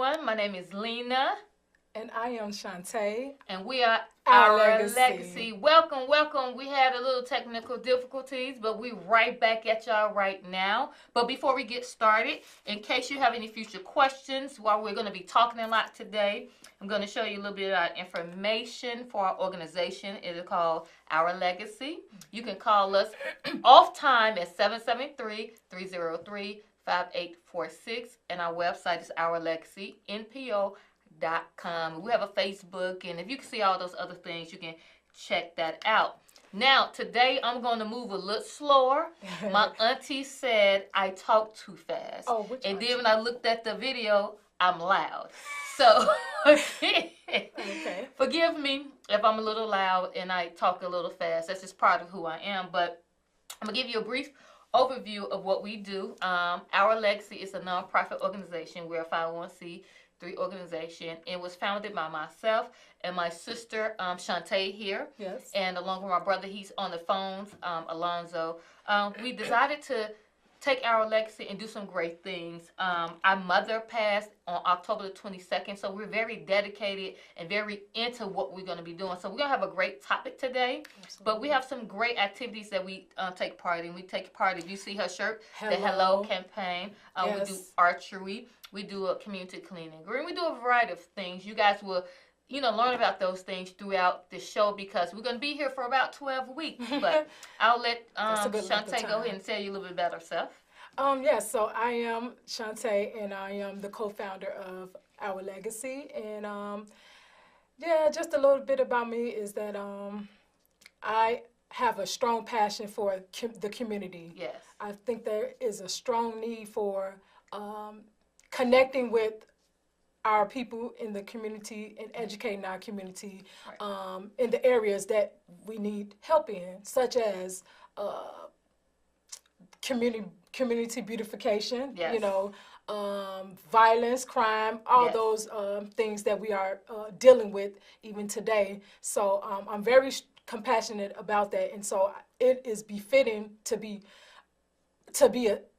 everyone. My name is Lena. And I am Shantae. And we are Our Legacy. Welcome, welcome. We had a little technical difficulties, but we're right back at y'all right now. But before we get started, in case you have any future questions, while we're going to be talking a lot today, I'm going to show you a little bit of information for our organization. It is called Our Legacy. You can call us off time at 773-303-5846, and our website is ourlegacynpo.com. We have a Facebook, and if you can see all those other things, you can check that out. Now, today I'm going to move a little slower. My auntie said I talk too fast. And then when I looked at the video, I'm loud. So, forgive me if I'm a little loud and I talk a little fast. That's just part of who I am. But I'm going to give you a brief overview of what we do. Our Legacy is a nonprofit organization. We're a 501c3 organization. It was founded by myself and my sister, Shantae here. Yes. And along with my brother, he's on the phones, Alonzo. We decided to take our legacy and do some great things. Our mother passed on October the 22nd, so we're very dedicated and very into what we're going to be doing. So we're going to have a great topic today. Absolutely. But we have some great activities that we take part in. We take part, if you see her shirt, the Hello campaign. Yes. We do archery. We do a community cleaning green. We do a variety of things. You guys will learn about those things throughout the show because we're going to be here for about 12 weeks. But I'll let Shantae go ahead and tell you a little bit about herself. Yes, so I am Shantae, and I am the co-founder of Our Legacy. And, just a little bit about me is that I have a strong passion for the community. Yes. I think there is a strong need for connecting with our people in the community and educating our community in the areas that we need help in, such as community beautification, yes. Violence, crime, all yes. those things that we are dealing with even today. So I'm very compassionate about that, and so it is befitting to be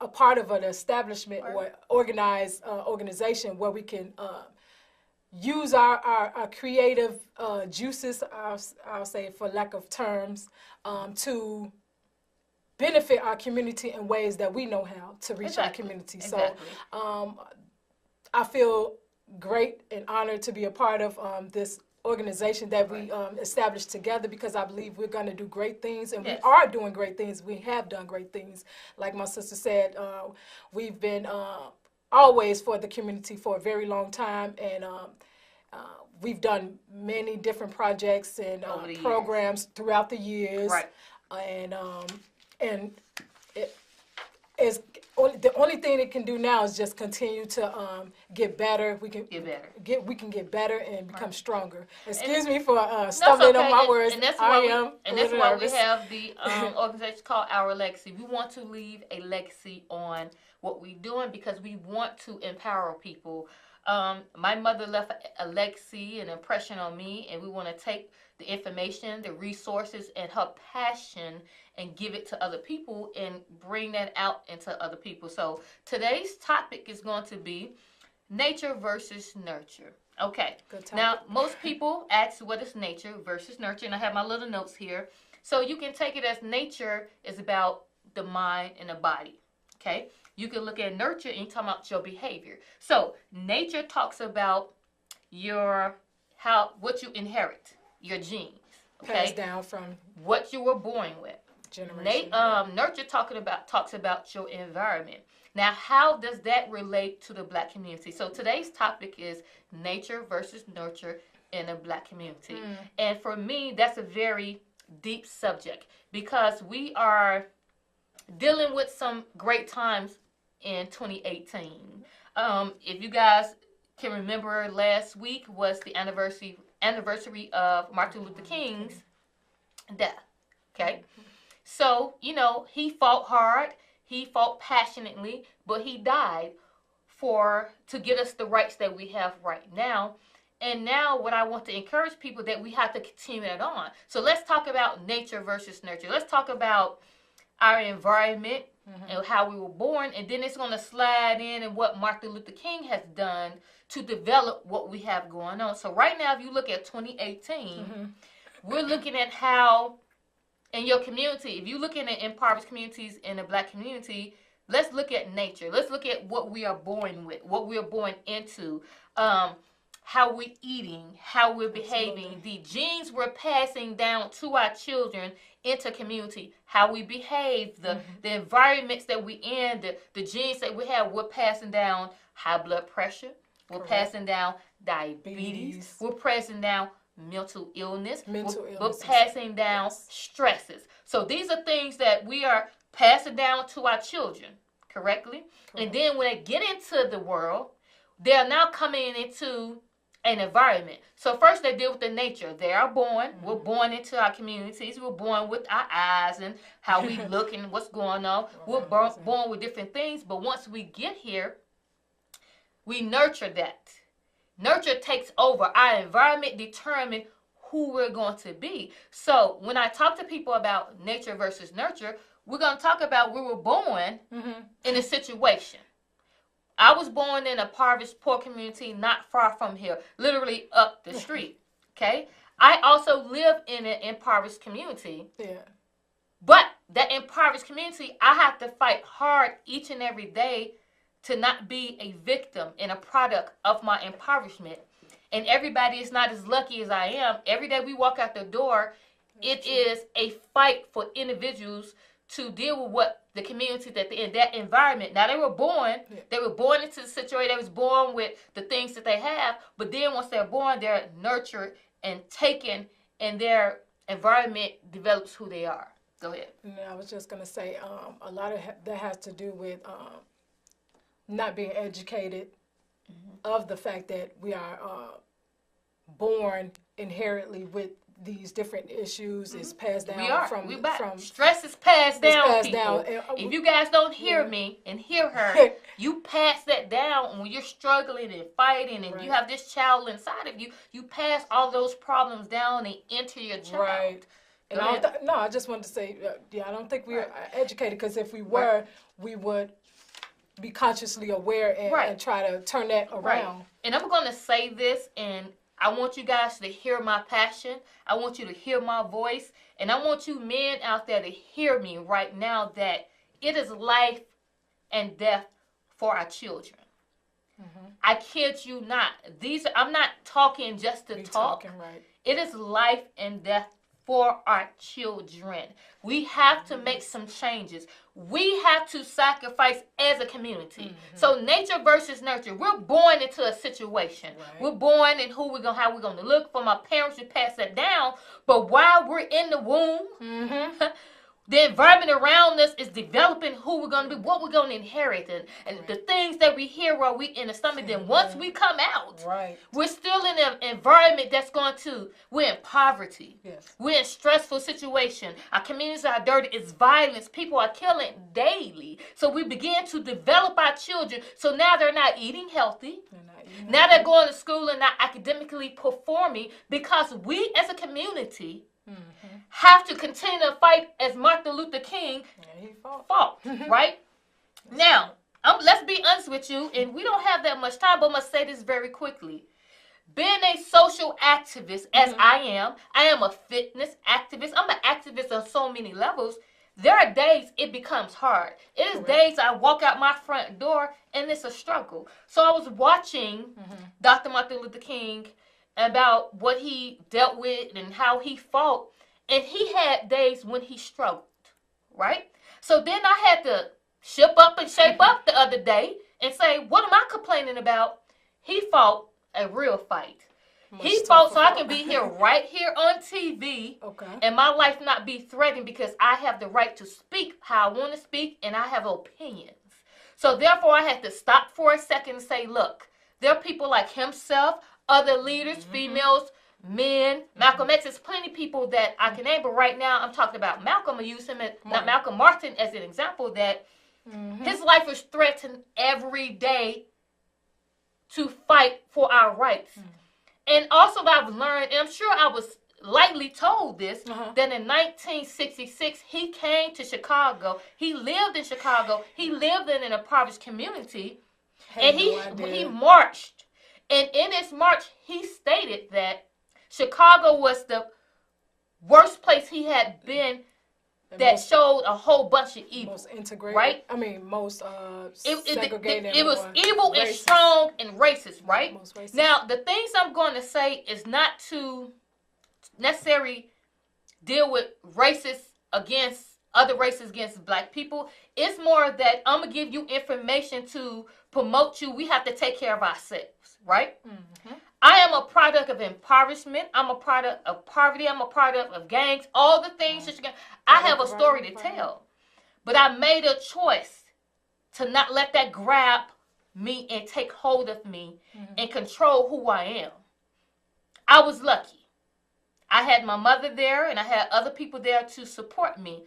a part of an establishment or organized organization where we can use our creative juices, I'll say for lack of terms, to benefit our community in ways that we know how to reach our community. Exactly. So I feel great and honored to be a part of this organization that we established together, because I believe we're going to do great things, and yes. we are doing great things. We have done great things. Like my sister said, we've been always for the community for a very long time, and we've done many different projects and programs throughout the years. Right. And it is the only thing it can do now is just continue to get better. We can get better and become stronger. Excuse me for stumbling on my words. And that's why we have the organization called Our Legacy. We want to leave a legacy on what we're doing because we want to empower people. My mother left a legacy, an impression on me, and we want to take the information, the resources, and her passion and give it to other people and bring that out into other people. So today's topic is going to be nature versus nurture. Okay. Good topic. Now, most people ask what is nature versus nurture, and I have my little notes here. So you can take it as nature is about the mind and the body. Okay. You can look at nurture and you're talking about your behavior. So nature talks about what you inherit, your genes. Okay? Passed down from what you were born with. Generation. Nurture talks about your environment. Now, how does that relate to the Black community? So today's topic is nature versus nurture in the Black community. And for me, that's a very deep subject because we are dealing with some great times in 2018. If you guys can remember, last week was the anniversary of Martin Luther King's death. Okay? So, he fought hard, he fought passionately, but he died to get us the rights that we have right now. And now what I want to encourage people that we have to continue that on. So let's talk about nature versus nurture. Let's talk about our environment and how we were born, and then it's going to slide in and what Martin Luther King has done to develop what we have going on. So right now, if you look at 2018, we're looking at how in your community, if you're looking at impoverished communities in the Black community, let's look at nature. Let's look at what we are born with, what we are born into, how we're eating, how we're behaving, the genes we're passing down to our children into community, how we behave, the environments that we in, the genes that we have, we're passing down high blood pressure, we're passing down diabetes, we're passing down mental illness, we're passing down stresses. So these are things that we are passing down to our children, correctly? And then when they get into the world, they're now coming into an environment. So first they deal with the nature. They are born. We're born into our communities. We're born with our eyes and how we look and what's going on. We're born with different things. But once we get here, we nurture that. Nurture takes over. Our environment determines who we're going to be. So when I talk to people about nature versus nurture, we're going to talk about we were born in a situation. I was born in a impoverished, poor community not far from here, literally up the street, okay? I also live in an impoverished community. Yeah. But that impoverished community, I have to fight hard each and every day to not be a victim and a product of my impoverishment. And everybody is not as lucky as I am. Every day we walk out the door, it is a fight for individuals to deal with what the community that they're in, that environment. Now, they were born into the situation, they was born with the things that they have, but then once they're born, they're nurtured and taken, and their environment develops who they are. Go ahead. I was just going to say, a lot of that has to do with not being educated of the fact that we are born inherently with these different issues. Is passed down from stress is passed down. If you guys don't hear me and hear her, you pass that down when you're struggling and fighting, and you have this child inside of you. You pass all those problems down and into your child. Right. And I just wanted to say, I don't think we are educated, because if we were, we would be consciously aware and try to turn that around. Right. And I'm going to say this, and I want you guys to hear my passion. I want you to hear my voice. And I want you men out there to hear me right now that it is life and death for our children. I kid you not. I'm not talking just to talk. It is life and death for our children. We have to make some changes. We have to sacrifice as a community. So nature versus nurture. We're born into a situation. We're born in how we're going to look. From our parents, we pass that down. But while we're in the womb, the environment around us is developing who we're going to be, what we're going to inherit, and the things that we hear while we're in the stomach. Then once we come out, we're still in an environment that's we're in poverty. We're in stressful situation. Our communities are dirty. It's violence. People are killing daily. So we begin to develop our children. So now they're not eating healthy. Now they're going to school and not academically performing, because we as a community have to continue to fight as Martin Luther King fought, right? Now, let's be honest with you, and we don't have that much time, but I must say this very quickly. Being a social activist, as I am a fitness activist. I'm an activist on so many levels. There are days it becomes hard. It is days I walk out my front door and it's a struggle. So I was watching Dr. Martin Luther King about what he dealt with and how he fought. And he had days when he struggled, right? So then I had to shape up the other day and say, what am I complaining about? He fought a real fight. He fought so I can be here right here on TV and my life not be threatened, because I have the right to speak how I want to speak and I have opinions. So therefore I had to stop for a second and say, look, there are people like himself, other leaders, females, men, Malcolm X. There's plenty of people that I can name, but right now I'm talking about Malcolm. I use him not Malcolm Martin as an example, that his life is threatened every day to fight for our rights. And also I've learned, and I'm sure I was lightly told this, that in 1966, he came to Chicago. He lived in Chicago. He lived in an impoverished community. And he marched. And in his march, he stated that Chicago was the worst place he had been that showed a whole bunch of evil. Most integrated. Right? I mean, most segregated. It was evil and strong and racist, right? Most racist. Now, the things I'm going to say is not to necessarily deal with other races against black people. It's more that I'm going to give you information to promote you. We have to take care of ourselves, right? Mm-hmm. I am a product of impoverishment. I'm a product of poverty. I'm a product of gangs. All the things that you can. I have a story to tell. But I made a choice to not let that grab me and take hold of me and control who I am. I was lucky. I had my mother there and I had other people there to support me.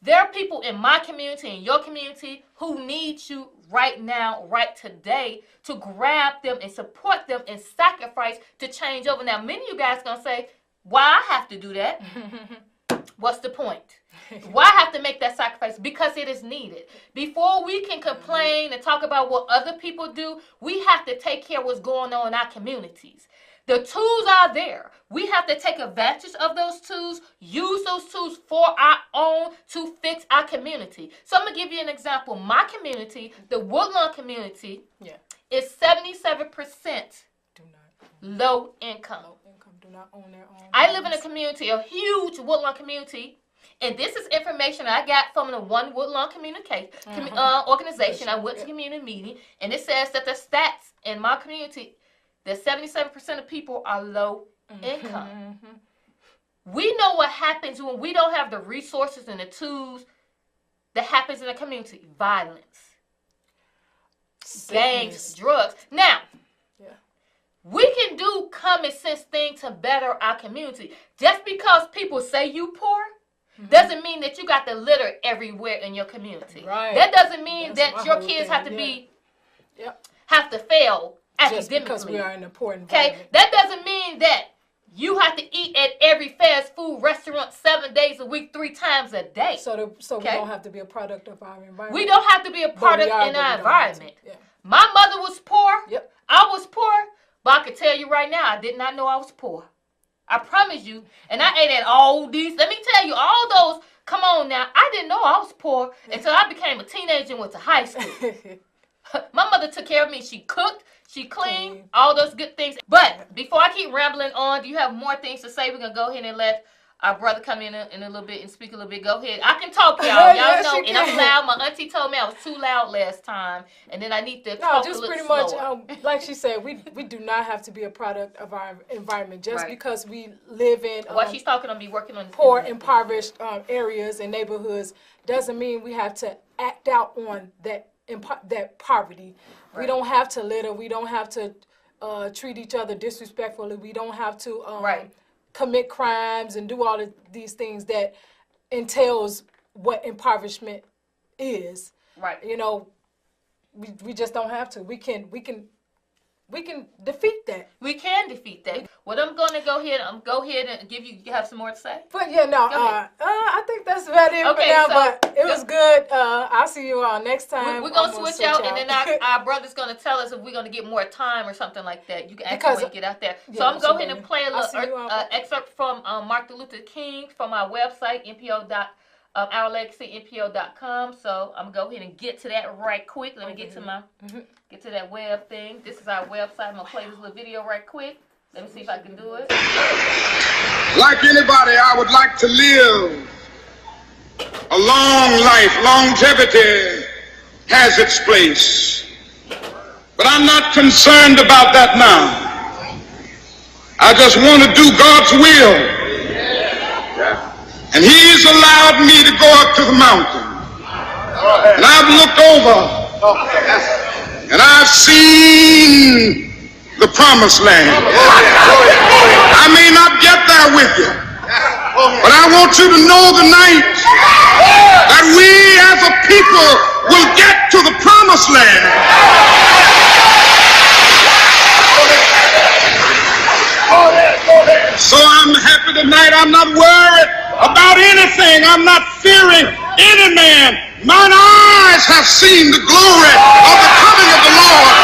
There are people in my community, in your community, who need you right now, right today, to grab them and support them and sacrifice to change over. Now, many of you guys are going to say, why I have to do that? What's the point? Why I have to make that sacrifice? Because it is needed. Before we can complain and talk about what other people do, we have to take care of what's going on in our communities. The tools are there. We have to take advantage of those tools, use those tools for our own to fix our community. So I'm going to give you an example. My community, the Woodlawn community, is 77% low income. Do not own their own. I live in a community, a huge Woodlawn community, and this is information I got from the One Woodlawn organization. I went to a community meeting, and it says that the stats in my community, that 77% of people are low income. We know what happens when we don't have the resources and the tools that happens in the community. Violence, gangs, drugs. Now, we can do common sense things to better our community. Just because people say you poor doesn't mean that you got the litter everywhere in your community. Right. That doesn't mean that your kids have to have to fail academically. Just because we are in a poor environment. Okay, that doesn't mean that you have to eat at every fast food restaurant 7 days a week, 3 times a day. So we don't have to be a product of our environment. We don't have to be a product in our environment. My mother was poor. I was poor. But I can tell you right now, I did not know I was poor. I promise you. And I ate at all these. Let me tell you, all those. Come on now. I didn't know I was poor until I became a teenager and went to high school. My mother took care of me. She cooked. She cleaned. All those good things. But before I keep rambling on, do you have more things to say? We're going to go ahead and let our brother come in a little bit and speak a little bit. Go ahead. I can talk, y'all. Y'all know. And I'm loud. My auntie told me I was too loud last time. And then I need to talk a little slower. No, just pretty much, like she said, we do not have to be a product of our environment. Just because we live in what she's talking on, be working on poor, impoverished areas and neighborhoods doesn't mean we have to act out on that poverty. Right. We don't have to litter. We don't have to treat each other disrespectfully. We don't have to commit crimes and do all of these things that entails what impoverishment is. Right. You know, we just don't have to. We can defeat that. We can defeat that. What I'm going to go ahead and give you have some more to say? But I think that's about it for now, but it was good. I'll see you all next time. We're going to switch out, and then our brother's going to tell us if we're going to get more time or something like that. You can actually get out there. So I'm going to play a little excerpt from Martin Luther King from our website, OurLegacy.npo.com. So I'm going to go ahead and get to that right quick. Let me get to that web thing. This is our website. I'm going to play this little video right quick. Let me see if I can do it. Like anybody, I would like to live a long life. Longevity has its place. But I'm not concerned about that now. I just want to do God's will. And He's allowed me to go up to the mountain. And I've looked over and I've seen the promised land. I may not get there with you, but I want you to know tonight that we as a people will get to the promised land. So I'm happy tonight. I'm not worried about anything. I'm not fearing any man. Mine eyes have seen the glory of the coming of the Lord.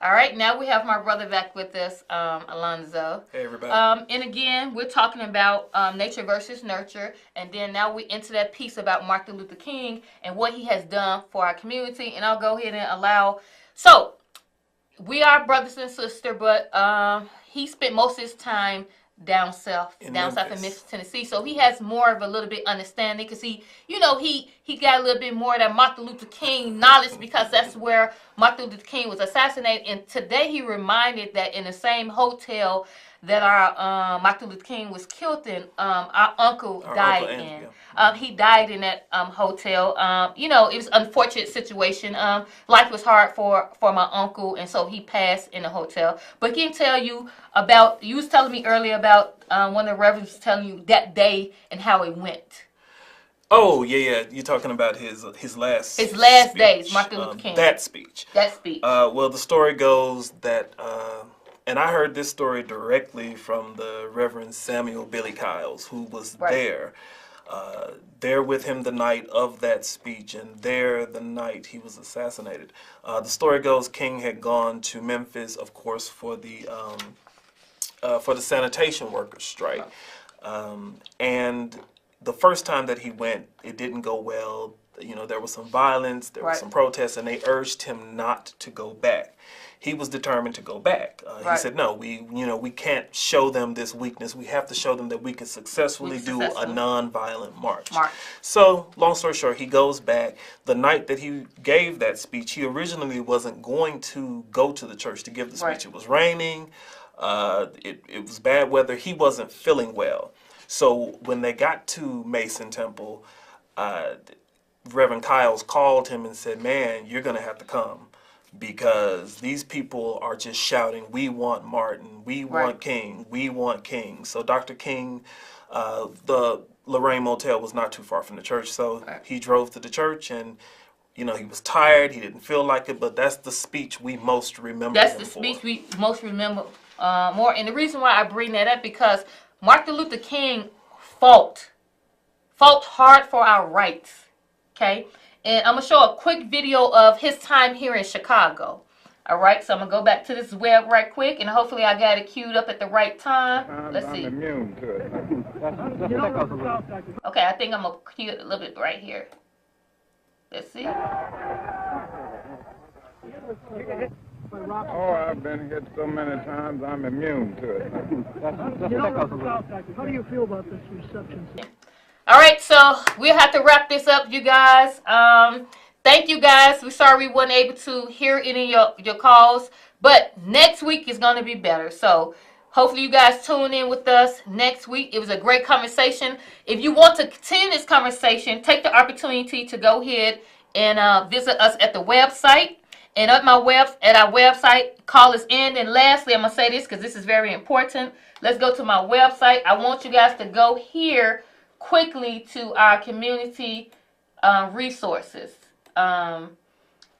All right, now we have my brother back with us, Alonzo. Hey, everybody. And again, we're talking about nature versus nurture, and then now we into that piece about Martin Luther King and what he has done for our community. And I'll go ahead and allow. So we are brothers and sisters, but he spent most of his time down south in Memphis, Tennessee. So he has more of a little bit understanding because he got a little bit more of that Martin Luther King knowledge because that's where Martin Luther King was assassinated. And today he reminded that in the same hotel that our Martin Luther King was killed in, our uncle died in. Yeah. He died in that hotel. It was an unfortunate situation. Life was hard for my uncle, and so he passed in the hotel. But he can tell you about, you was telling me earlier about one of the reverends telling you that day and how it went. Oh, yeah. You're talking about his last speech. Days, Martin Luther King. That speech. Well, the story goes that, and I heard this story directly from the Reverend Samuel Billy Kyles, who was there with him the night of that speech, and there the night he was assassinated. The story goes King had gone to Memphis, of course, for the sanitation workers strike, and the first time that he went, it didn't go well. There was some violence, there was some protests, and they urged him not to go back. He was determined to go back. He said, "No, we can't show them this weakness. We have to show them that we can successfully do a non-violent march." So, long story short, he goes back. The night that he gave that speech, he originally wasn't going to go to the church to give the speech. It was raining. It was bad weather. He wasn't feeling well. So when they got to Mason Temple, Reverend Kyles called him and said, "Man, you're going to have to come, because these people are just shouting, 'We want Martin, we want King, we want King.'" So Dr. King, the Lorraine Motel was not too far from the church, so he drove to the church, and he was tired, he didn't feel like it, but that's the speech we most remember. That's the speech we most remember more. And the reason why I bring that up, because Martin Luther King fought hard for our rights, okay? And I'm going to show a quick video of his time here in Chicago. All right, so I'm going to go back to this web right quick, and hopefully I got it queued up at the right time. Let's see. I'm immune to it. Okay, I think I'm going to cue it a little bit right here. Let's see. Oh, I've been hit so many times, I'm immune to it. How do you feel about this reception? All right, so we'll have to wrap this up, you guys. Thank you, guys. We're sorry we weren't able to hear any of your calls, but next week is going to be better. So hopefully you guys tune in with us next week. It was a great conversation. If you want to continue this conversation, take the opportunity to go ahead and visit us at the website. And at our website, call us in. And lastly, I'm going to say this because this is very important. Let's go to my website. I want you guys to go here quickly to our community resources. There are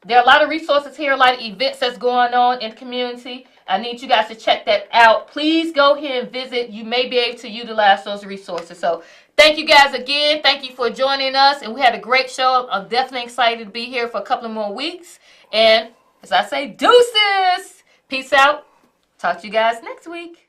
a lot of resources here, a lot of events that's going on in the community. I need you guys to check that out. Please go here and visit. You may be able to utilize those resources. So thank you guys again. Thank you for joining us. And we had a great show. I'm definitely excited to be here for a couple of more weeks. And as I say, deuces. Peace out. Talk to you guys next week.